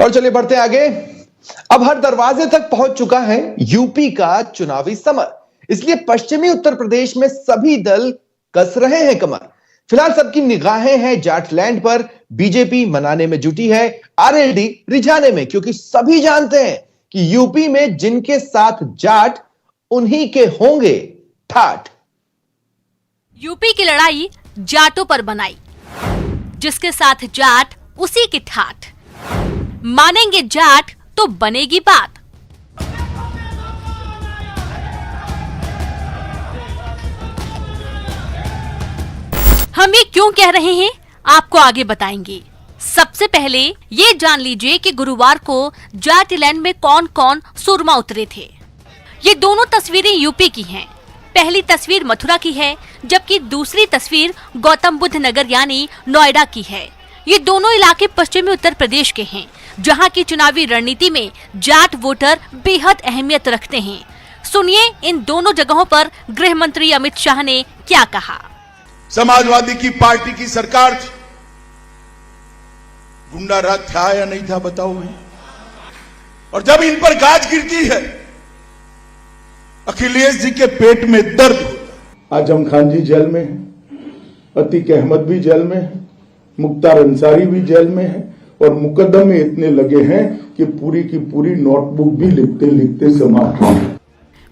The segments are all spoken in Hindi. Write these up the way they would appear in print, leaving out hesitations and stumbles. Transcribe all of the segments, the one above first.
और चलिए बढ़ते आगे। अब हर दरवाजे तक पहुंच चुका है यूपी का चुनावी समर, इसलिए पश्चिमी उत्तर प्रदेश में सभी दल कस रहे हैं कमर। फिलहाल सबकी निगाहें हैं जाटलैंड पर। बीजेपी मनाने में जुटी है, आरएलडी रिझाने में, क्योंकि सभी जानते हैं कि यूपी में जिनके साथ जाट उन्हीं के होंगे ठाठ। यूपी की लड़ाई जाटों पर बनाई, जिसके साथ जाट उसी की ठाठ। मानेंगे जाट तो बनेगी बात। हम ये क्यों कह रहे हैं आपको आगे बताएंगे। सबसे पहले ये जान लीजिए कि गुरुवार को जाटलैंड में कौन कौन सुरमा उतरे थे। ये दोनों तस्वीरें यूपी की हैं। पहली तस्वीर मथुरा की है, जबकि दूसरी तस्वीर गौतम बुद्ध नगर यानी नोएडा की है। ये दोनों इलाके पश्चिमी उत्तर प्रदेश के हैं, जहां की चुनावी रणनीति में जाट वोटर बेहद अहमियत रखते हैं। सुनिए इन दोनों जगहों पर गृह मंत्री अमित शाह ने क्या कहा। समाजवादी की पार्टी की सरकार थी, गुंडा राज था या नहीं था बताओ भाई। और जब इन पर गाज गिरती है, अखिलेश जी के पेट में दर्द होता। आजम खान जी जेल में है, अतीक अहमद भी जेल में है, मुख्तार अंसारी भी जेल में है, और मुकदमे इतने लगे हैं कि पूरी की पूरी नोटबुक भी लिखते लिखते समाप्त हो गई।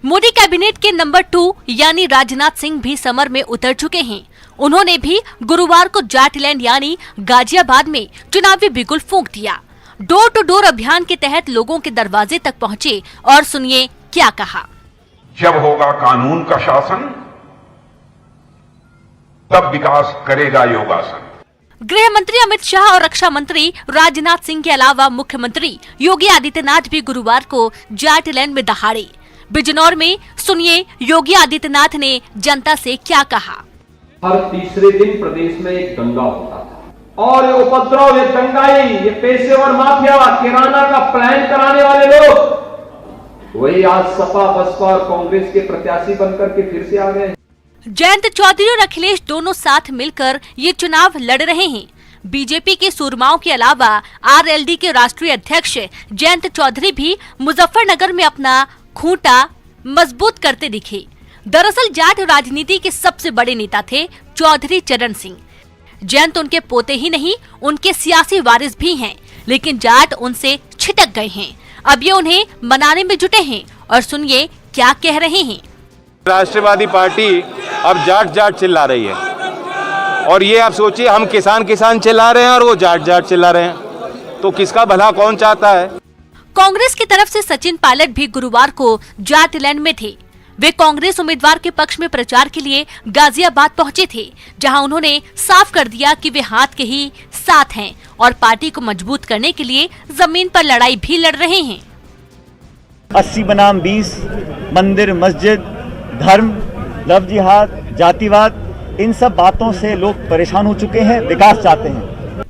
मोदी कैबिनेट के नंबर 2 यानी राजनाथ सिंह भी समर में उतर चुके हैं। उन्होंने भी गुरुवार को जाटलैंड यानी गाजियाबाद में चुनावी बिगुल फूंक दिया। डोर टू डोर अभियान के तहत लोगों के दरवाजे तक पहुंचे और सुनिए क्या कहा। जब होगा कानून का शासन, तब विकास करेगा योगासन। गृह मंत्री अमित शाह और रक्षा मंत्री राजनाथ सिंह के अलावा मुख्यमंत्री योगी आदित्यनाथ भी गुरुवार को जाटलैंड में दहाड़े। बिजनौर में सुनिए योगी आदित्यनाथ ने जनता से क्या कहा। हर तीसरे दिन प्रदेश में एक दंगा होता था, और ये उपद्रव, ये दंगाई, ये पेशेवर माफिया, किराना का प्लान कराने वाले लोग वही आज सपा बसपा और कांग्रेस के प्रत्याशी बनकर के फिर से आ गए। जयंत चौधरी और अखिलेश दोनों साथ मिलकर ये चुनाव लड़ रहे हैं। बीजेपी के सूरमाओं के अलावा आरएलडी के राष्ट्रीय अध्यक्ष जयंत चौधरी भी मुजफ्फरनगर में अपना खूंटा मजबूत करते दिखे। दरअसल जाट राजनीति के सबसे बड़े नेता थे चौधरी चरण सिंह। जयंत उनके पोते ही नहीं, उनके सियासी वारिस भी हैं, लेकिन जाट उनसे छिटक गए हैं। अब ये उन्हें मनाने में जुटे हैं और सुनिए क्या कह रहे हैं। राष्ट्रवादी पार्टी अब जाट जाट चिल्ला रही है, और ये आप सोचिए हम किसान किसान चिल्ला रहे हैं और वो जाट जाट चिल्ला रहे हैं, तो किसका भला कौन चाहता है। कांग्रेस की तरफ से सचिन पायलट भी गुरुवार को जाटलैंड में थे। वे कांग्रेस उम्मीदवार के पक्ष में प्रचार के लिए गाजियाबाद पहुंचे थे, जहां उन्होंने साफ कर दिया कि वे हाथ के ही साथ हैं और पार्टी को मजबूत करने के लिए जमीन पर लड़ाई भी लड़ रहे हैं। 80 बनाम 20, मंदिर मस्जिद, धर्म, लव जिहाद, जातिवाद, इन सब बातों से लोग परेशान हो चुके हैं, विकास चाहते हैं।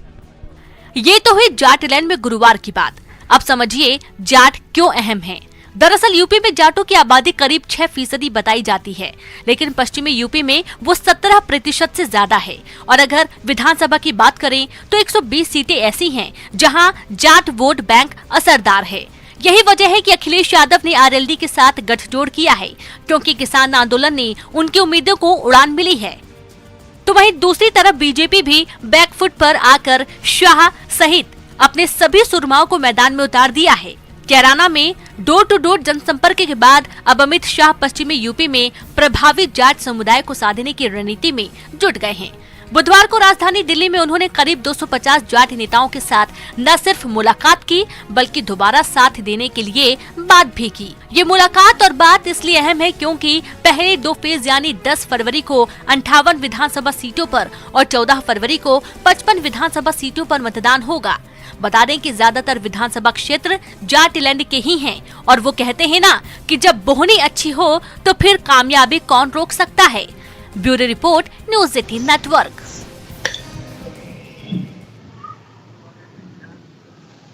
ये तो हुई जाटलैंड में गुरुवार की बात। अब समझिए जाट क्यों अहम है। दरअसल यूपी में जाटों की आबादी करीब 6% बताई जाती है, लेकिन पश्चिमी यूपी में वो 17% से ज्यादा है। और अगर विधानसभा की बात करें तो 120 सीटें ऐसी हैं जहां जाट वोट बैंक असरदार है। यही वजह है कि अखिलेश यादव ने आरएलडी के साथ गठजोड़ किया है, क्योंकि किसान आंदोलन ने उनकी उम्मीदों को उड़ान मिली है। तो वहीं दूसरी तरफ बीजेपी भी बैकफुट पर आकर शाह सहित अपने सभी सुरमाओं को मैदान में उतार दिया है। कैराना में डोर टू डोर जनसंपर्क के बाद अब अमित शाह पश्चिमी यूपी में प्रभावित जाट समुदाय को साधने की रणनीति में जुट गए हैं। बुधवार को राजधानी दिल्ली में उन्होंने करीब 250 जाट नेताओं के साथ न सिर्फ मुलाकात की, बल्कि दोबारा साथ देने के लिए बात भी की। ये मुलाकात और बात इसलिए अहम है क्योंकि पहले 2 फेज यानी 10 फरवरी को 58 विधानसभा सीटों पर और 14 फरवरी को 55 विधानसभा सीटों पर मतदान होगा। बता दें कि ज्यादातर विधानसभा क्षेत्र जाटलैंड के ही हैं, और वो कहते हैं ना कि जब बोहनी अच्छी हो तो फिर कामयाबी कौन रोक सकता है। Bureau report, news 18 network.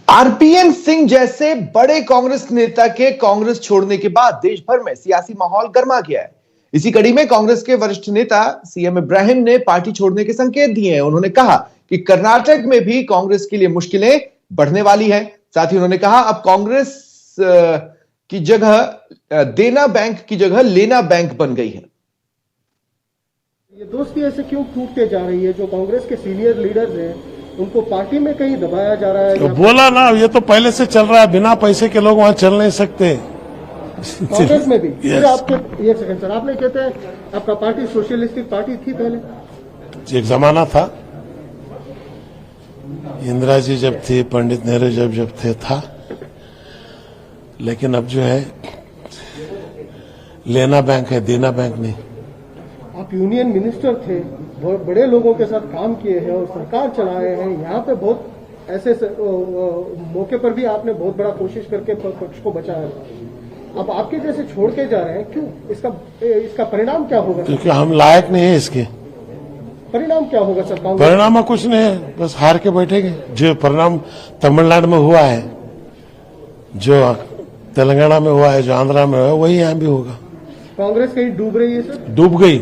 RPN Singh जैसे बड़े कांग्रेस नेता के कांग्रेस छोड़ने के बाद देश भर में सियासी माहौल गर्मा गया है। इसी कड़ी में कांग्रेस के वरिष्ठ नेता सीएम इब्राहिम ने पार्टी छोड़ने के संकेत दिए हैं। उन्होंने कहा कि कर्नाटक में भी कांग्रेस के लिए मुश्किलें बढ़ने वाली है। साथ ही उन्होंने कहा अब कांग्रेस की जगह देना बैंक की जगह लेना बैंक बन गई है। ये दोस्ती ऐसे क्यों टूटते जा रही है? जो कांग्रेस के सीनियर लीडर्स हैं उनको पार्टी में कहीं दबाया जा रहा है। तो बोला ना, ये तो पहले से चल रहा है, बिना पैसे के लोग वहां चल नहीं सकते। कांग्रेस में भी फिर आपके एक सेकंड सर, आपने कहते हैं आपका पार्टी सोशलिस्टिक पार्टी थी पहले, एक जमाना था, इंदिरा जी जब थी, पंडित नेहरू जब थे था, लेकिन अब जो है लेना बैंक है, देना बैंक नहीं। आप यूनियन मिनिस्टर थे, बहुत बड़े लोगों के साथ काम किए हैं और सरकार चलाए हैं। यहाँ पे बहुत ऐसे मौके पर भी आपने बहुत बड़ा कोशिश करके पक्ष को बचाया। अब आपके जैसे छोड़ के जा रहे हैं, क्यों? इसका परिणाम क्या होगा? क्योंकि हम लायक नहीं है इसके। परिणाम क्या होगा सर? परिणाम कुछ नहीं है, बस हार के बैठेंगे। जो परिणाम तमिलनाडु में हुआ है, जो तेलंगाना में हुआ है, जो आंध्रा में हुआ है, वही यहाँ भी होगा। कांग्रेस कहीं डूब रही है सर? डूब गई।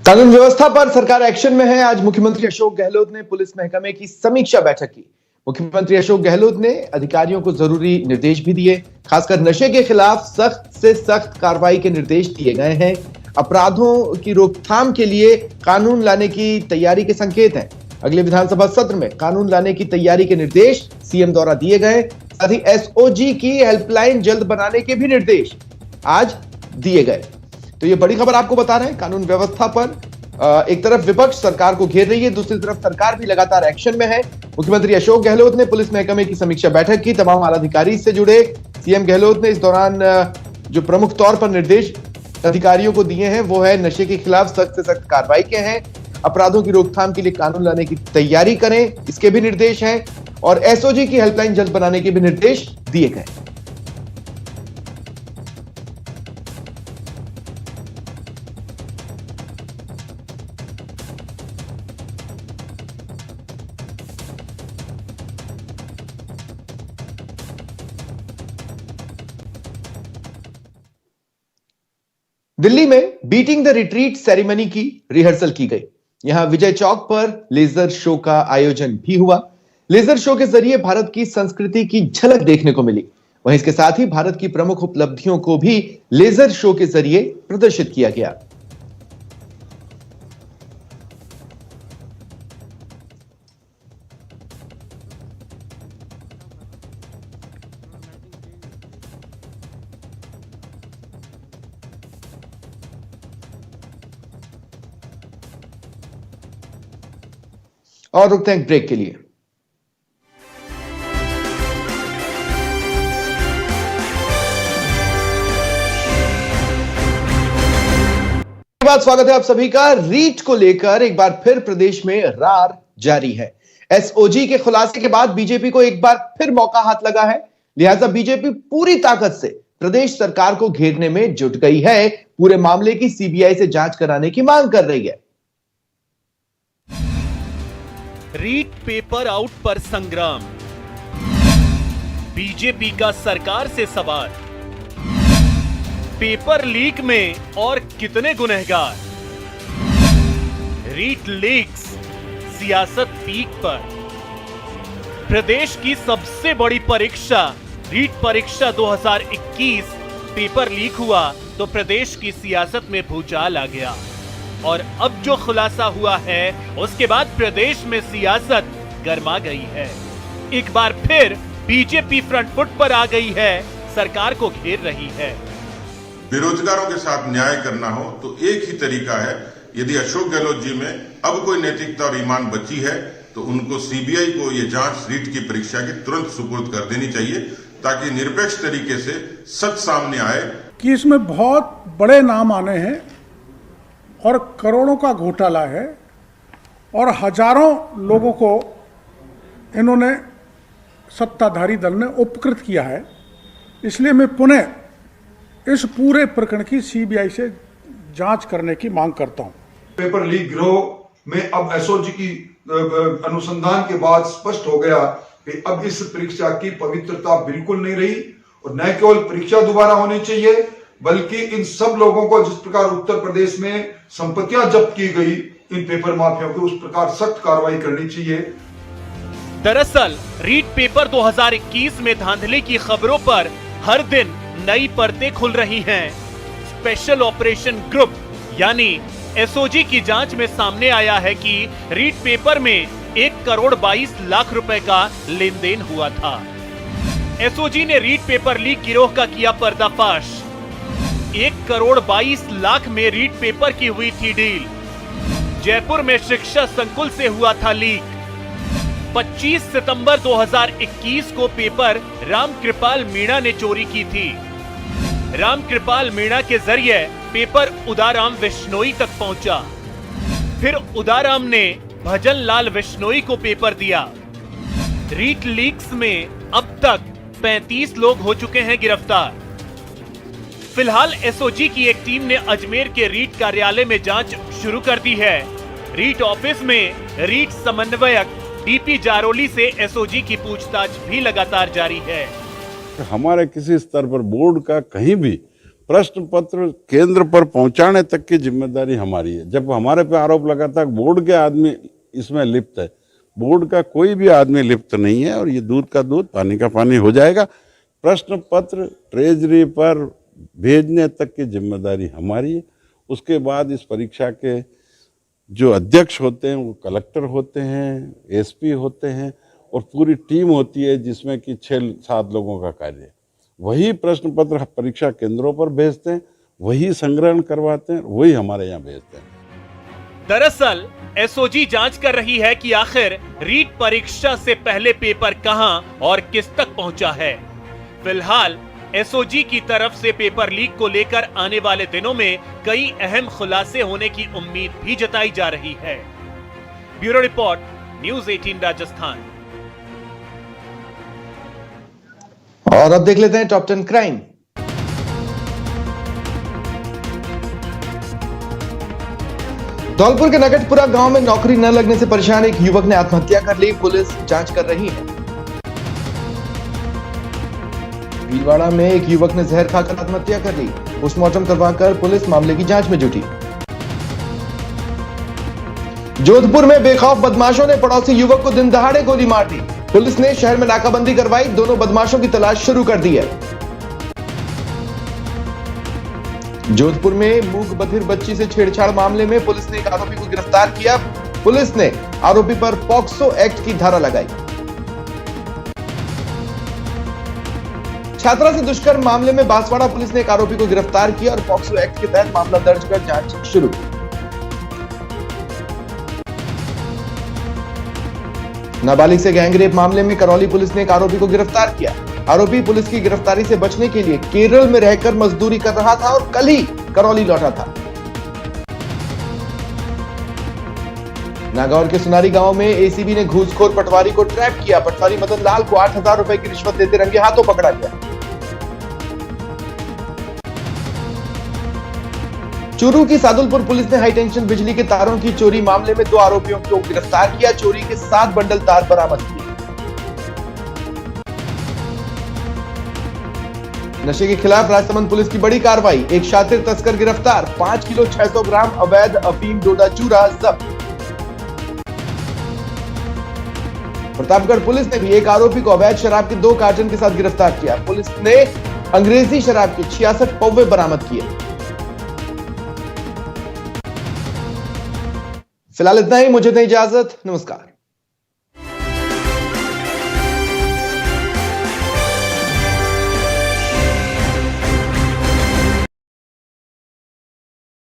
कानून व्यवस्था पर सरकार एक्शन में है। आज मुख्यमंत्री अशोक गहलोत ने पुलिस महकमे की समीक्षा बैठक की। मुख्यमंत्री अशोक गहलोत ने अधिकारियों को जरूरी निर्देश भी दिए। खासकर नशे के खिलाफ सख्त से सख्त कार्रवाई के निर्देश दिए गए हैं। अपराधों की रोकथाम के लिए कानून लाने की तैयारी के संकेत हैं। अगले विधानसभा सत्र में कानून लाने की तैयारी के निर्देश सीएम द्वारा दिए गए। साथ ही एसओजी की हेल्पलाइन जल्द बनाने के भी निर्देश आज दिए गए। तो ये बड़ी खबर आपको बता रहे हैं। कानून व्यवस्था पर एक तरफ विपक्ष सरकार को घेर रही है, दूसरी तरफ सरकार भी लगातार एक्शन में है। मुख्यमंत्री अशोक गहलोत ने पुलिस महकमे की समीक्षा बैठक की। तमाम आलाधिकारी से जुड़े। सीएम गहलोत ने इस दौरान जो प्रमुख तौर पर निर्देश अधिकारियों को दिए हैं वो है नशे के खिलाफ सख्त से सख्त कार्रवाई के हैं, अपराधों की रोकथाम के लिए कानून लाने की तैयारी करें, इसके भी निर्देश हैं, और एसओजी की हेल्पलाइन जल्द बनाने के भी निर्देश दिए गए। दिल्ली में बीटिंग द रिट्रीट सेरेमनी की रिहर्सल की गई। यहां विजय चौक पर लेजर शो का आयोजन भी हुआ। लेजर शो के जरिए भारत की संस्कृति की झलक देखने को मिली। वहीं इसके साथ ही भारत की प्रमुख उपलब्धियों को भी लेजर शो के जरिए प्रदर्शित किया गया। और रुकते हैं ब्रेक के लिए। स्वागत है आप सभी का। रीट को लेकर एक बार फिर प्रदेश में रार जारी है। एसओजी के खुलासे के बाद बीजेपी को एक बार फिर मौका हाथ लगा है। लिहाजा बीजेपी पूरी ताकत से प्रदेश सरकार को घेरने में जुट गई है। पूरे मामले की सीबीआई से जांच कराने की मांग कर रही है। रीट पेपर आउट पर संग्राम, बीजेपी का सरकार से सवाल, पेपर लीक में और कितने गुनहगार, रीट लीक्स, सियासत पीक पर। प्रदेश की सबसे बड़ी परीक्षा रीट परीक्षा 2021 पेपर लीक हुआ तो प्रदेश की सियासत में भूचाल आ गया। और अब जो खुलासा हुआ है उसके बाद प्रदेश में सियासत गर्मा गई है। एक बार फिर बीजेपी फ्रंट फुट पर आ गई है, सरकार को घेर रही है। बेरोजगारों के साथ न्याय करना हो तो एक ही तरीका है। यदि अशोक गहलोत जी में अब कोई नैतिकता और ईमान बची है तो उनको सीबीआई को ये जांच रीट की परीक्षा की तुरंत सुपुर्द कर देनी चाहिए, ताकि निरपेक्ष तरीके से सच सामने आए कि इसमें बहुत बड़े नाम आने हैं और करोड़ों का घोटाला है और हजारों लोगों को इन्होंने सत्ताधारी दल ने उपकृत किया है। इसलिए मैं पुनः इस पूरे प्रकरण की सीबीआई से जांच करने की मांग करता हूं। पेपर लीक गिरोह में अब एसओजी की अनुसंधान के बाद स्पष्ट हो गया कि अब इस परीक्षा की पवित्रता बिल्कुल नहीं रही और न केवल परीक्षा दोबारा होनी चाहिए बल्कि इन सब लोगों को जिस प्रकार उत्तर प्रदेश में संपत्तियां जब्त की गई इन पेपर माफियाओं को उस प्रकार सख्त कार्रवाई करनी चाहिए। दरअसल रीट पेपर 2021 में धांधली की खबरों पर हर दिन नई परतें खुल रही हैं। स्पेशल ऑपरेशन ग्रुप यानी एसओजी की जांच में सामने आया है कि रीट पेपर में 1 करोड़ 22 लाख रुपए का लेन देन हुआ था। एसओजी ने रीट पेपर लीक गिरोह का किया पर्दाफाश। 1 करोड़ 22 लाख में रीट पेपर की हुई थी डील। जयपुर में शिक्षा संकुल से हुआ था लीक। 25 सितंबर 2021 को पेपर रामकृपाल मीणा ने चोरी की थी। रामकृपाल मीणा के जरिए पेपर उदाराम विश्नोई तक पहुंचा। फिर उदाराम ने भजन लाल विश्नोई को पेपर दिया। रीट लीक्स में अब तक 35 लोग हो चुके हैं गिरफ्तार। फिलहाल एसओजी की एक टीम ने अजमेर के रीट कार्यालय में जांच शुरू कर दी है। रीट ऑफिस में रीट समन्वयक डीपी जारोली से एसओजी की पूछताछ भी लगातार जारी है। हमारे किसी स्तर पर बोर्ड का कहीं भी प्रश्न पत्र केंद्र पर पहुंचाने तक की जिम्मेदारी हमारी है। जब हमारे पे आरोप लगा था बोर्ड के आदमी इसमें लिप्त है, बोर्ड का कोई भी आदमी लिप्त नहीं है और ये दूध का दूध पानी का पानी हो जाएगा। प्रश्न पत्र ट्रेजरी पर भेजने तक की जिम्मेदारी हमारी है। उसके बाद इस परीक्षा के जो अध्यक्ष होते हैं वो कलेक्टर होते हैं, एसपी होते हैं और पूरी टीम होती है जिसमें कि 6-7 लोगों का कार्य है। वही प्रश्न पत्र परीक्षा केंद्रों पर भेजते हैं, वही संग्रहण करवाते हैं, वही हमारे यहाँ भेजते हैं। दरअसल एसओजी जांच कर रही है कि आखिर रीट परीक्षा से पहले पेपर कहां और किस तक पहुंचा है। फिलहाल एसओजी की तरफ से पेपर लीक को लेकर आने वाले दिनों में कई अहम खुलासे होने की उम्मीद भी जताई जा रही है। Bureau report, news 18 Rajasthan. और अब देख लेते हैं टॉप 10 क्राइम। धौलपुर के नगटपुरा गांव में नौकरी न लगने से परेशान एक युवक ने आत्महत्या कर ली। पुलिस जांच कर रही है। भीलवाड़ा में एक युवक ने जहर खाकर आत्महत्या कर ली। पोस्टमार्टम करवाकर पुलिस मामले की जांच में जुटी। जोधपुर में बेखौफ बदमाशों ने पड़ोसी युवक को दिन दहाड़े गोली मार दी। पुलिस ने शहर में नाकाबंदी करवाई। दोनों बदमाशों की तलाश शुरू कर दी है। जोधपुर में मूक बधिर बच्ची से छेड़छाड़ मामले में पुलिस ने एक आरोपी को गिरफ्तार किया। पुलिस ने आरोपी पर पॉक्सो एक्ट की धारा लगाई। छात्रा से दुष्कर्म मामले में बांसवाड़ा पुलिस ने एक आरोपी को गिरफ्तार किया और पॉक्सो एक्ट के तहत मामला दर्ज कर जांच शुरू की। नाबालिग से गैंगरेप मामले में करौली पुलिस ने एक आरोपी को गिरफ्तार किया। आरोपी पुलिस की गिरफ्तारी से बचने के लिए केरल में रहकर मजदूरी कर रहा था और कल ही करौली लौटा था। नागौर के सुनारी गांव में एसीबी ने घूसखोर पटवारी को ट्रैप किया। पटवारी मदन लाल को 8,000 रुपए की रिश्वत देते रंगे हाथों पकड़ा गया। चूरू की सादुलपुर पुलिस ने हाईटेंशन बिजली के तारों की चोरी मामले में 2 आरोपियों को गिरफ्तार किया। चोरी के 7 बंडल तार बरामद किए। नशे के खिलाफ राजसमंद पुलिस की बड़ी कार्रवाई। एक शातिर तस्कर गिरफ्तार। 5 किलो 600 ग्राम अवैध अफीम डोडा चूरा जब्त। प्रतापगढ़ पुलिस ने भी एक आरोपी को अवैध शराब के 2 कार्टन के साथ गिरफ्तार किया। पुलिस ने अंग्रेजी शराब के 66 पौवे बरामद किए। फिलहाल इतना ही। मुझे दें इजाजत। नमस्कार।